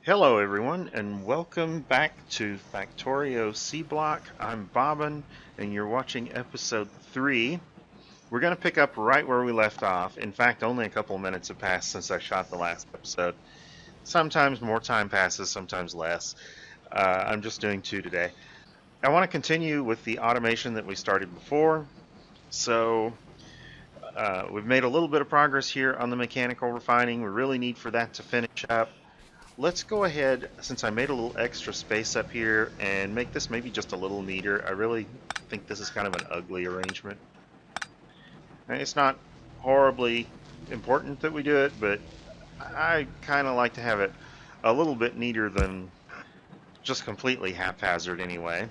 Hello everyone and welcome back to Factorio C Block. I'm Bobbin and you're watching episode 3. We're going to pick up right where we left off. In fact, only a couple of minutes have passed since I shot the last episode. Sometimes more time passes, sometimes less. I'm just doing 2 today. I want to continue with the automation that we started before. So we've made a little bit of progress here on the mechanical refining. We really need for that to finish up. Let's go ahead, since I made a little extra space up here, and make this maybe just a little neater. I really think this is kind of an ugly arrangement. It's not horribly important that we do it, but I kind of like to have it a little bit neater than just completely haphazard anyway.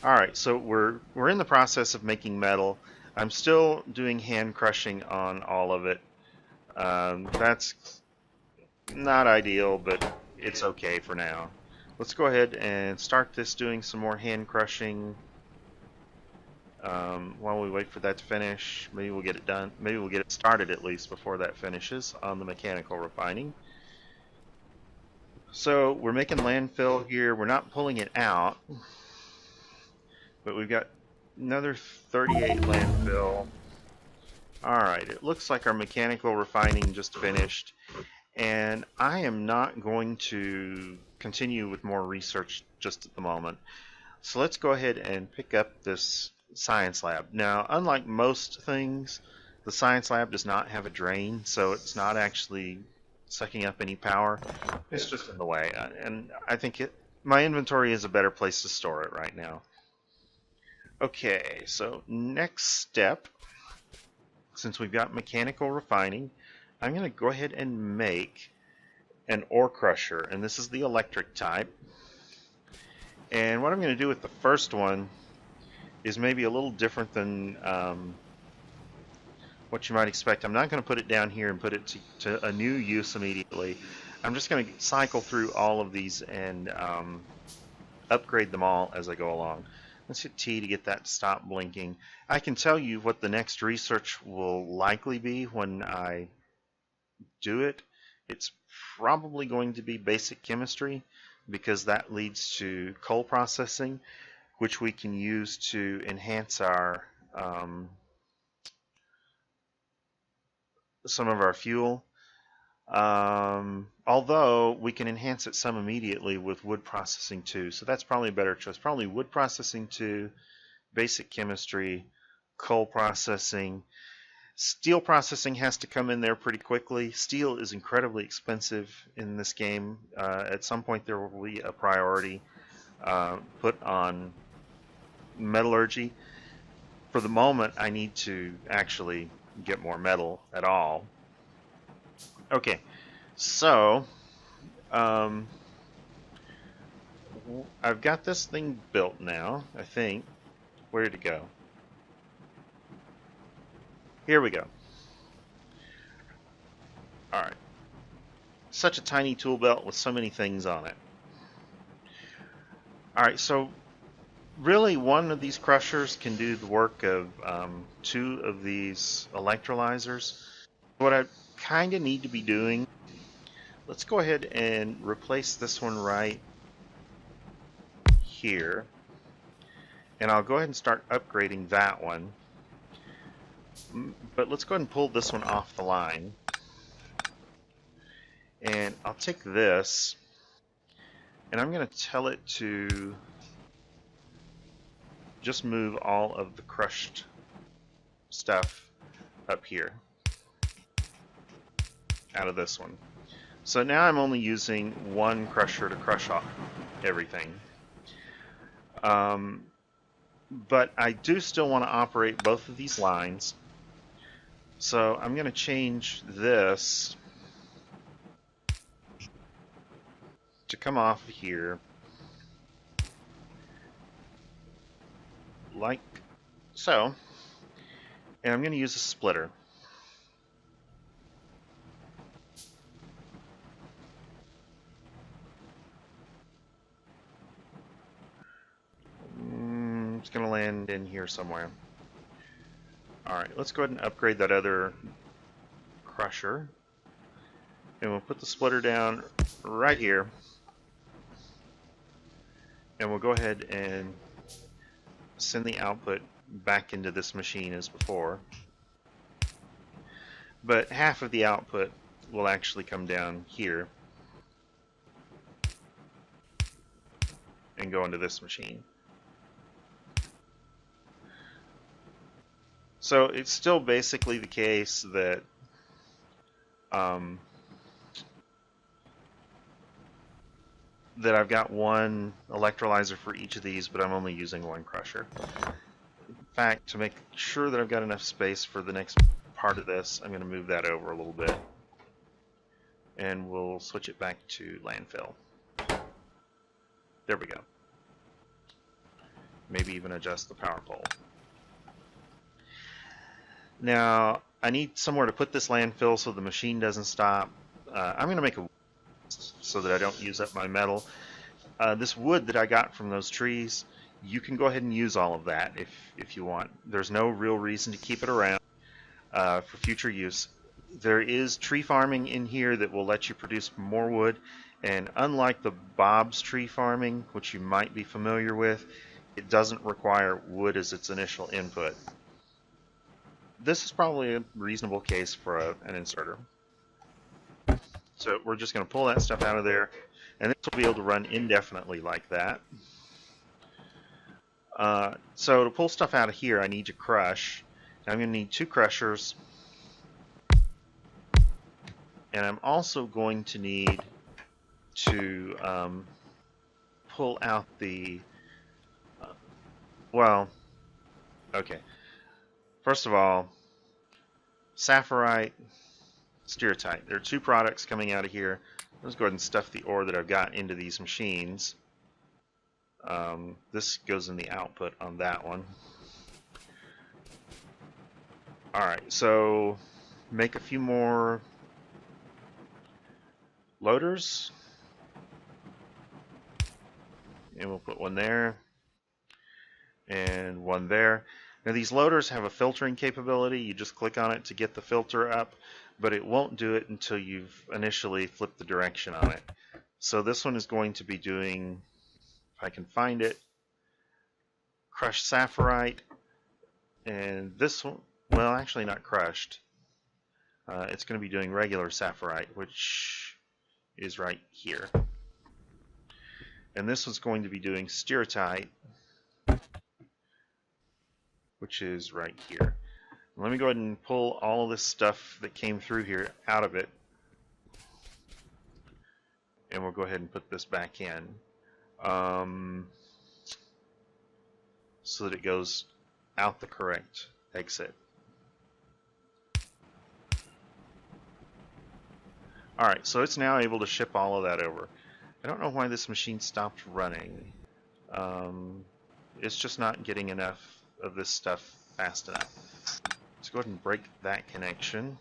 Alright, so we're in the process of making metal. I'm still doing hand crushing on all of it. That's not ideal, but it's okay for now. Let's go ahead and start this doing some more hand crushing while we wait for that to finish. Maybe we'll get it done. Maybe we'll get it started at least before that finishes on the mechanical refining. So we're making landfill here. We're not pulling it out, but we've got another 38 landfill. Alright, it looks like our mechanical refining just finished. And I am not going to continue with more research just at the moment. So let's go ahead and pick up this science lab. Now, unlike most things, the science lab does not have a drain, so it's not actually sucking up any power. It's just in the way. And I think my inventory is a better place to store it right now. Okay, so next step, since we've got mechanical refining, I'm going to go ahead and make an ore crusher, and this is the electric type. And what I'm going to do with the first one is maybe a little different than what you might expect. I'm not going to put it down here and put it to a new use immediately. I'm just going to cycle through all of these and upgrade them all as I go along. Let's hit T to get that to stop blinking. I can tell you what the next research will likely be when I do it. It's probably going to be basic chemistry, because that leads to coal processing, which we can use to enhance our some of our fuel. Although we can enhance it some immediately with wood processing too, so that's probably a better choice. Probably wood processing too, basic chemistry, coal processing. Steel processing has to come in there pretty quickly. Steel is incredibly expensive in this game. At some point there will be a priority put on metallurgy. For the moment, I need to actually get more metal at all. Okay, so I've got this thing built now, I think. Where did it go? Here we go. Alright. Such a tiny tool belt with so many things on it. Alright, so really one of these crushers can do the work of 2 of these electrolyzers. What I kind of need to be doing, let's go ahead and replace this one right here. And I'll go ahead and start upgrading that one. But let's go ahead and pull this one off the line. And I'll take this, and I'm going to tell it to just move all of the crushed stuff up here out of this one. So now I'm only using one crusher to crush off everything. But I do still want to operate both of these lines. So I'm going to change this to come off here like so, and I'm going to use a splitter. It's going to land in here somewhere. Alright, let's go ahead and upgrade that other crusher. And we'll put the splitter down right here. And we'll go ahead and send the output back into this machine as before. But half of the output will actually come down here and go into this machine. So it's still basically the case that that I've got one electrolyzer for each of these, but I'm only using one crusher. In fact, to make sure that I've got enough space for the next part of this, I'm going to move that over a little bit. And we'll switch it back to landfill. There we go. Maybe even adjust the power pole. Now, I need somewhere to put this landfill so the machine doesn't stop. I'm going to make a so that I don't use up my metal. This wood that I got from those trees, you can go ahead and use all of that if you want. There's no real reason to keep it around for future use. There is tree farming in here that will let you produce more wood, and unlike the Bob's tree farming, which you might be familiar with, it doesn't require wood as its initial input. This is probably a reasonable case for an inserter. So we're just going to pull that stuff out of there, and this will be able to run indefinitely like that. So to pull stuff out of here, I need to crush. I'm going to need 2 crushers, and I'm also going to need to pull out the, well, okay. First of all, sapphirite, stereotype. There are 2 products coming out of here. Let's go ahead and stuff the ore that I've got into these machines. This goes in the output on that one. Alright, so make a few more loaders. And we'll put one there. And one there. Now these loaders have a filtering capability. You just click on it to get the filter up, but it won't do it until you've initially flipped the direction on it. So this one is going to be doing, if I can find it, crushed sapphirite, and this one, well, actually not crushed. It's going to be doing regular sapphirite, which is right here. And this one's going to be doing stereotype, which is right here. Let me go ahead and pull all of this stuff that came through here out of it. And we'll go ahead and put this back in. So that it goes out the correct exit. Alright, so it's now able to ship all of that over. I don't know why this machine stopped running. It's just not getting enough of this stuff fast enough. Let's go ahead and break that connection.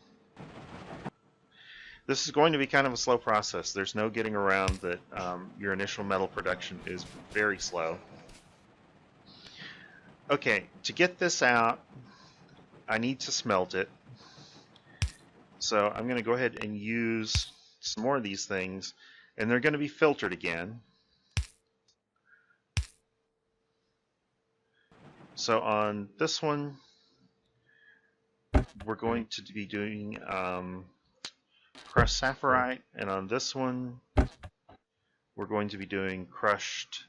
This is going to be kind of a slow process. There's no getting around that your initial metal production is very slow. Okay, to get this out, I need to smelt it. So I'm going to go ahead and use some more of these things, and they're going to be filtered again. So on this one, we're going to be doing crushed sapphirite, and on this one, we're going to be doing crushed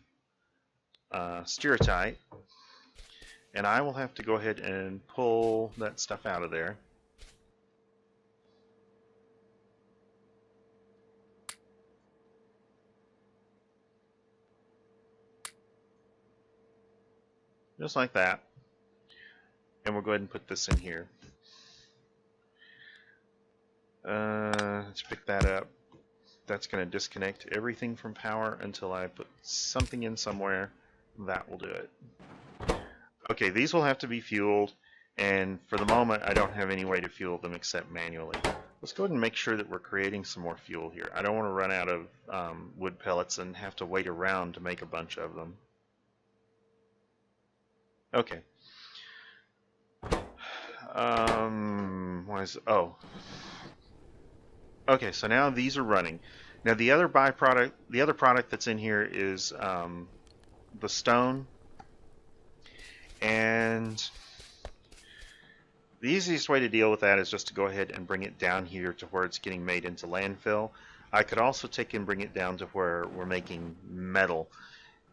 stereotype. And I will have to go ahead and pull that stuff out of there. Just like that. And we'll go ahead and put this in here. Let's pick that up. That's going to disconnect everything from power until I put something in somewhere. That will do it. Okay, these will have to be fueled, and for the moment I don't have any way to fuel them except manually. Let's go ahead and make sure that we're creating some more fuel here. I don't want to run out of wood pellets and have to wait around to make a bunch of them. Okay. Why is it? Oh. Okay, so now these are running. Now the other byproduct, the other product that's in here is the stone, and the easiest way to deal with that is just to go ahead and bring it down here to where it's getting made into landfill. I could also take and bring it down to where we're making metal.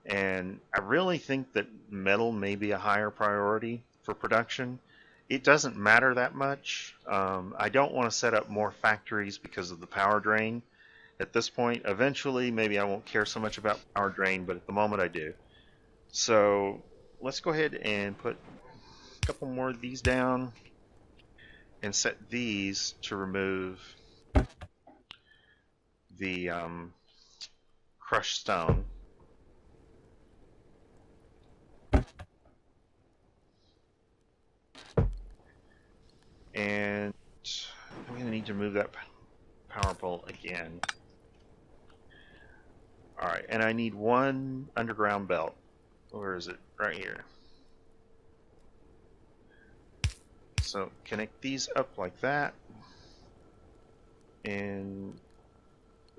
And I really think that metal may be a higher priority for production. It doesn't matter that much. I don't want to set up more factories because of the power drain at this point. Eventually, maybe I won't care so much about power drain, but at the moment I do. So let's go ahead and put a couple more of these down and set these to remove the crushed stone. And I'm going to need to move that power pole again. Alright, and I need one underground belt. Where is it? Right here. So connect these up like that. And,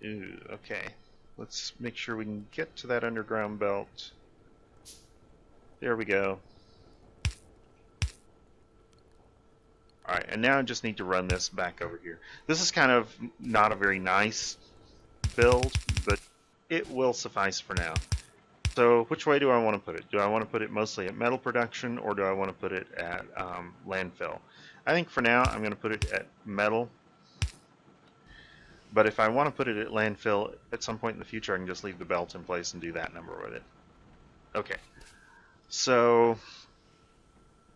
ooh, okay. Let's make sure we can get to that underground belt. There we go. Alright, and now I just need to run this back over here. This is kind of not a very nice build, but it will suffice for now. So which way do I want to put it? Do I want to put it mostly at metal production, or do I want to put it at landfill? I think for now I'm going to put it at metal. But if I want to put it at landfill at some point in the future, I can just leave the belt in place and do that number with it. Okay. So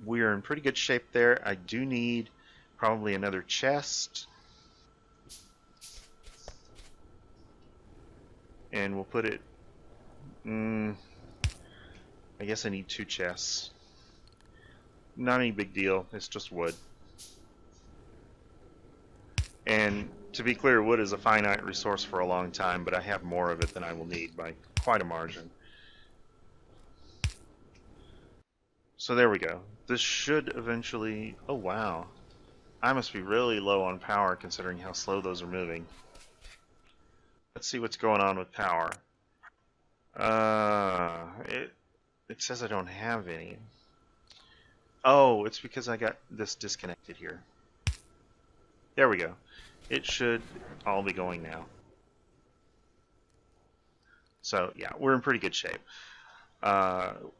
we're in pretty good shape there. I do need probably another chest. And we'll put it... I guess I need 2 chests. Not any big deal. It's just wood. And to be clear, wood is a finite resource for a long time, but I have more of it than I will need by quite a margin. So there we go. This should eventually... Oh, wow. I must be really low on power considering how slow those are moving. Let's see what's going on with power. It says I don't have any. Oh, it's because I got this disconnected here. There we go. It should all be going now. So yeah, we're in pretty good shape.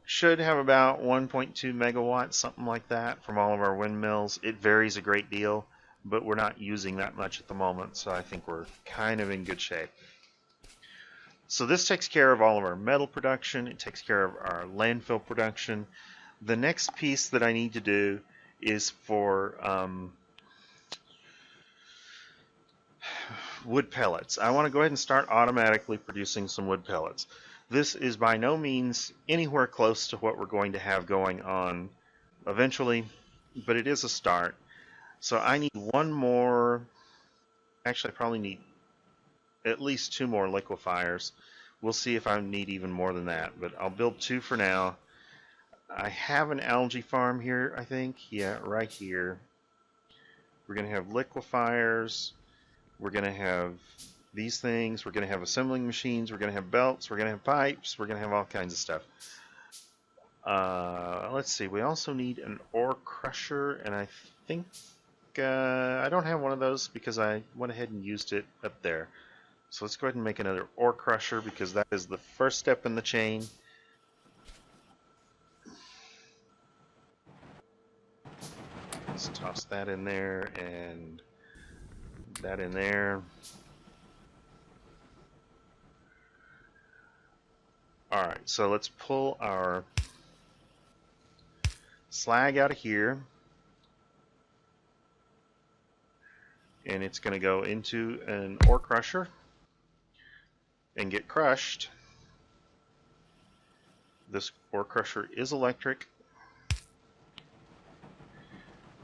Should have about 1.2 megawatts, something like that, from all of our windmills. It varies a great deal, but we're not using that much at the moment, so I think we're kind of in good shape. So this takes care of all of our metal production. It takes care of our landfill production. The next piece that I need to do is for wood pellets. I want to go ahead and start automatically producing some wood pellets. This is by no means anywhere close to what we're going to have going on eventually, but it is a start. So I need one more, actually I probably need at least 2 more liquefiers. We'll see if I need even more than that, but I'll build 2 for now. I have an algae farm here, I think. Yeah, right here. We're going to have liquefiers. We're going to have these things. We're going to have assembling machines. We're going to have belts. We're going to have pipes. We're going to have all kinds of stuff. Let's see. We also need an ore crusher, and I think I don't have one of those because I went ahead and used it up there. So let's go ahead and make another ore crusher because that is the first step in the chain. Let's toss that in there and that in there. Alright, so let's pull our slag out of here. And it's going to go into an ore crusher and get crushed. This ore crusher is electric.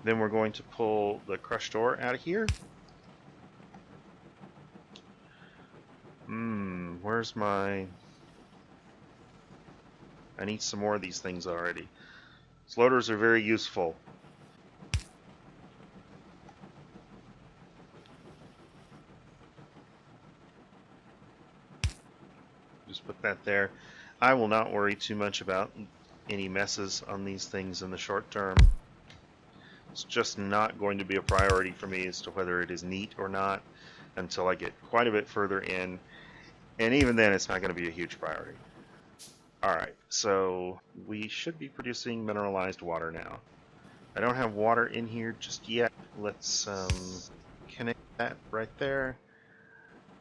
Then we're going to pull the crushed ore out of here. Where's my... I need some more of these things already. Floaters are very useful. Just put that there. I will not worry too much about any messes on these things in the short term. It's just not going to be a priority for me as to whether it is neat or not until I get quite a bit further in, and even then it's not going to be a huge priority. Alright, so we should be producing mineralized water now. I don't have water in here just yet. Let's connect that right there.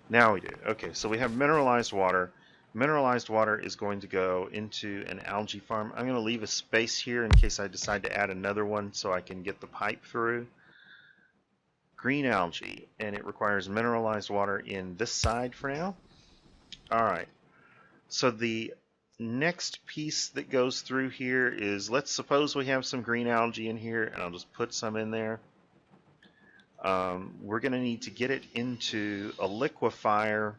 Now we do. Okay, so we have mineralized water. Mineralized water is going to go into an algae farm. I'm going to leave a space here in case I decide to add another one so I can get the pipe through. Green algae, and it requires mineralized water in this side for now. Alright, so the next piece that goes through here is, let's suppose we have some green algae in here, and I'll just put some in there. We're going to need to get it into a liquefier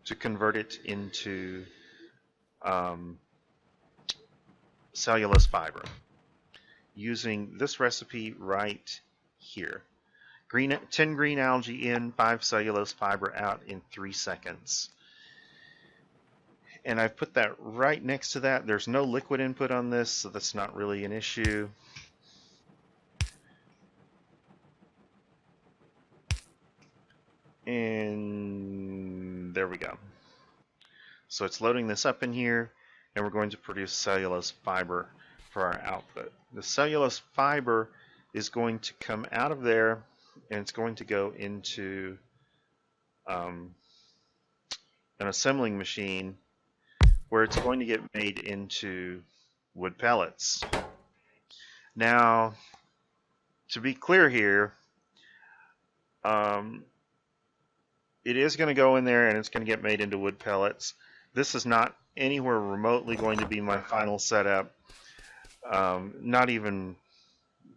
to convert it into cellulose fiber using this recipe right here. 10 green algae in, 5 cellulose fiber out in 3 seconds. And I've put that right next to that. There's no liquid input on this, so that's not really an issue. And there we go. So it's loading this up in here, and we're going to produce cellulose fiber for our output. The cellulose fiber is going to come out of there, and it's going to go into an assembling machine where it's going to get made into wood pellets. Now, to be clear here, it is going to go in there and it's going to get made into wood pellets. This is not anywhere remotely going to be my final setup, not even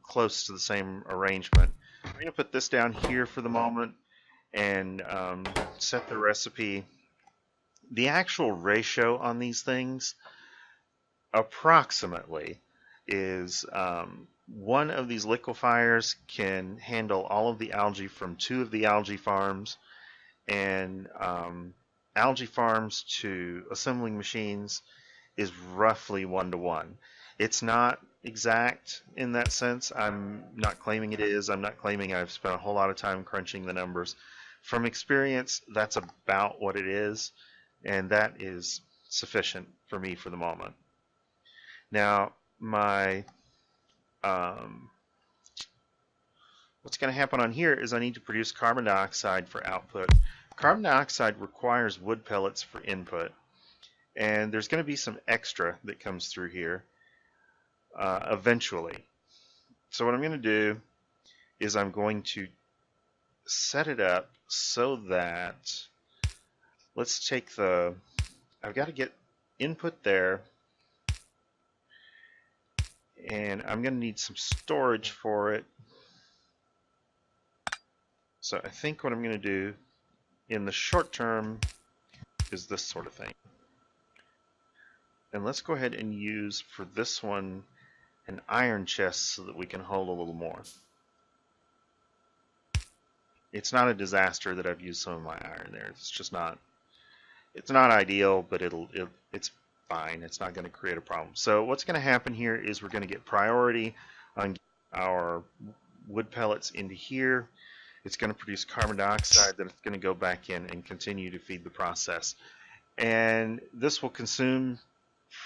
close to the same arrangement. I'm going to put this down here for the moment and set the recipe. The actual ratio on these things approximately is one of these liquefiers can handle all of the algae from 2 of the algae farms, and algae farms to assembling machines is roughly 1-to-1. It's not exact in that sense. I'm not claiming it is. I'm not claiming I've spent a whole lot of time crunching the numbers. From experience, that's about what it is, and that is sufficient for me for the moment. Now, my what's going to happen on here is I need to produce carbon dioxide for output. Carbon dioxide requires wood pellets for input, and there's going to be some extra that comes through here eventually. So what I'm going to do is I'm going to set it up so that, let's take I've got to get input there, and I'm going to need some storage for it. So I think what I'm going to do in the short term is this sort of thing. And let's go ahead and use for this one an iron chest so that we can hold a little more. It's not a disaster that I've used some of my iron there. It's just not, it's not ideal, but it's fine. It's not going to create a problem. So what's going to happen here is we're going to get priority on our wood pellets into here. It's going to produce carbon dioxide that it's going to go back in and continue to feed the process. And this will consume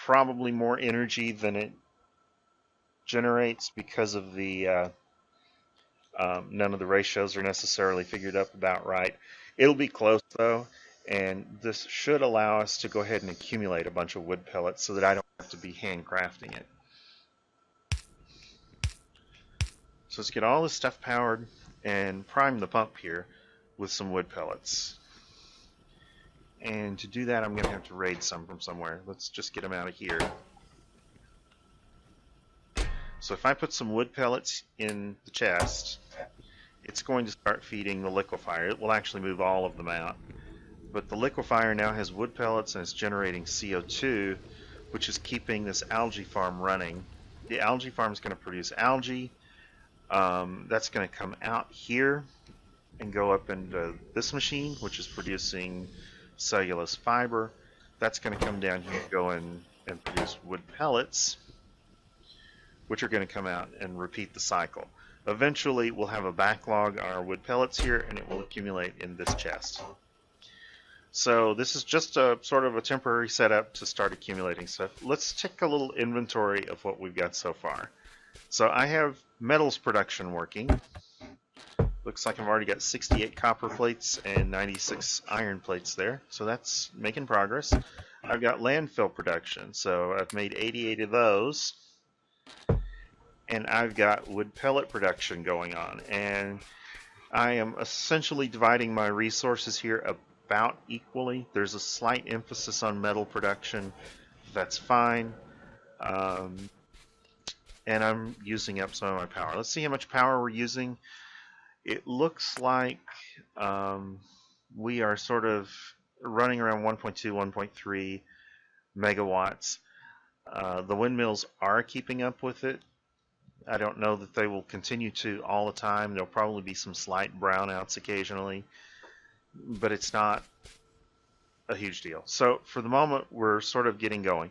probably more energy than it generates because of the none of the ratios are necessarily figured up about right. It'll be close though, and this should allow us to go ahead and accumulate a bunch of wood pellets so that I don't have to be handcrafting it. So let's get all this stuff powered and prime the pump here with some wood pellets. And to do that, I'm going to have to raid some from somewhere. Let's just get them out of here. So if I put some wood pellets in the chest, it's going to start feeding the liquefier. It will actually move all of them out. But the liquefier now has wood pellets and it's generating CO2, which is keeping this algae farm running. The algae farm is going to produce algae. That's going to come out here and go up into this machine, which is producing cellulose fiber. that's going to come down here and go in and produce wood pellets, which are going to come out and repeat the cycle. Eventually, we'll have a backlog on our wood pellets here, and it will accumulate in this chest. So this is just a sort of a temporary setup to start accumulating stuff. Let's take a little inventory of what we've got so far. So I have metals production working. Looks like I've already got 68 copper plates and 96 iron plates there. So that's making progress. I've got landfill production. So I've made 88 of those. And I've got wood pellet production going on. And I am essentially dividing my resources here about equally. There's a slight emphasis on metal production. That's fine. And I'm using up some of my power. Let's see how much power we're using. It looks like we are sort of running around 1.2, 1.3 megawatts. The windmills are keeping up with it. I don't know that they will continue to all the time. There'll probably be some slight brownouts occasionally, but it's not a huge deal. So for the moment, we're sort of getting going.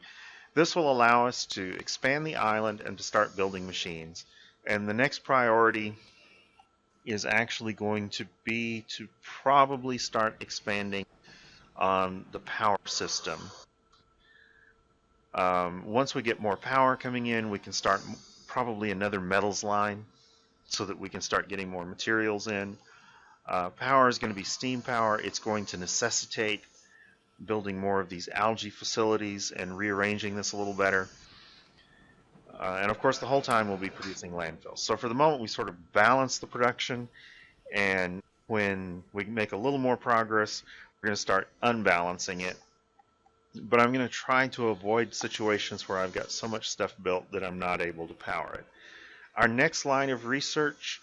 This will allow us to expand the island and to start building machines. And the next priority is actually going to be to probably start expanding on the power system. Once we get more power coming in, we can start probably another metals line so that we can start getting more materials in. Power is going to be steam power. It's going to necessitate building more of these algae facilities and rearranging this a little better. And of course, the whole time we'll be producing landfills. So for the moment, we sort of balance the production, and when we make a little more progress, we're going to start unbalancing it. But I'm going to try to avoid situations where I've got so much stuff built that I'm not able to power it. Our next line of research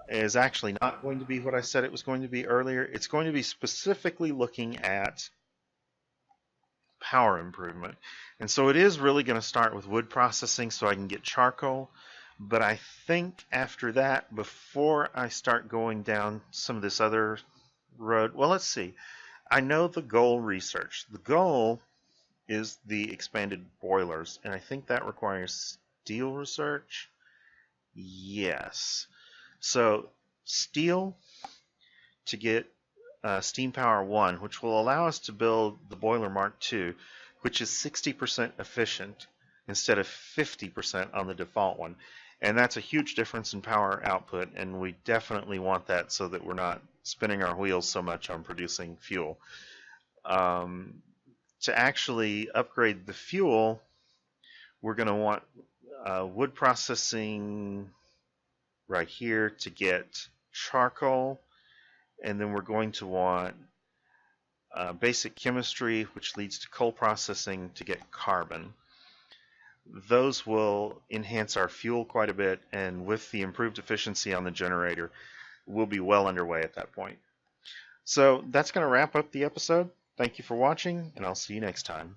is actually not going to be what I said it was going to be earlier. It's going to be specifically looking at power improvement. And so it is really going to start with wood processing so I can get charcoal. But I think after that, before I start going down some of this other road, well, let's see. I know the goal research. The goal is the expanded boilers, and I think that requires steel research. Yes. So steel to get steam power 1, which will allow us to build the boiler Mark II, which is 60% efficient instead of 50% on the default one. And that's a huge difference in power output, and we definitely want that so that we're not spinning our wheels so much on producing fuel. To actually upgrade the fuel, we're going to want wood processing right here to get charcoal, and then we're going to want basic chemistry, which leads to coal processing to get carbon. Those will enhance our fuel quite a bit, and with the improved efficiency on the generator, we'll be well underway at that point. So that's going to wrap up the episode. Thank you for watching, and I'll see you next time.